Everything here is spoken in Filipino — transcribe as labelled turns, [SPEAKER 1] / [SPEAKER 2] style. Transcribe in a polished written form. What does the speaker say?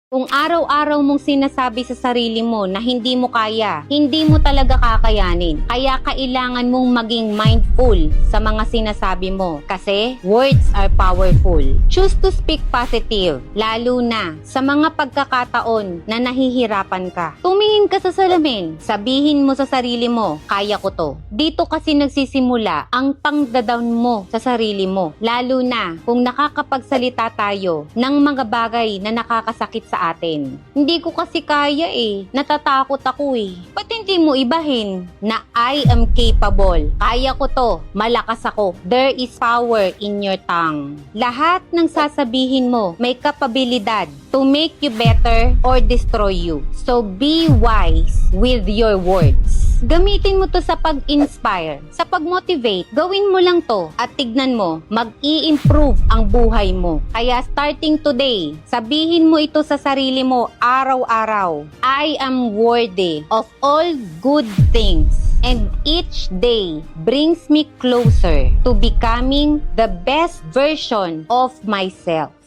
[SPEAKER 1] Kung araw-araw mong sinasabi sa sarili mo na hindi mo kaya, hindi mo talaga kakayanin. Kaya kailangan mong maging mindful sa mga sinasabi mo. Kasi words are powerful. Choose to speak positive, lalo na sa mga pagkakataon na nahihirapan ka. Tumingin ka sa salamin, sabihin mo sa sarili mo, kaya ko to. Dito kasi nagsisimula ang pangdadown mo sa sarili mo. Lalo na kung nakakapagsalita tayo ng mga bagay na nakakasakit sa atin. Hindi ko kasi kaya natatakot ako Ba't hindi mo ibahin na I am capable? Kaya ko to. Malakas ako. There is power in your tongue. Lahat ng sasabihin mo may kapabilidad to make you better or destroy you. So be wise with your words. Gamitin mo to sa pag-inspire, sa pag-motivate. Gawin mo lang to at tignan mo, mag-i-improve ang buhay mo. Kaya starting today, sabihin mo ito sa sarili mo araw-araw. I am worthy of all good things. And each day brings me closer to becoming the best version of myself.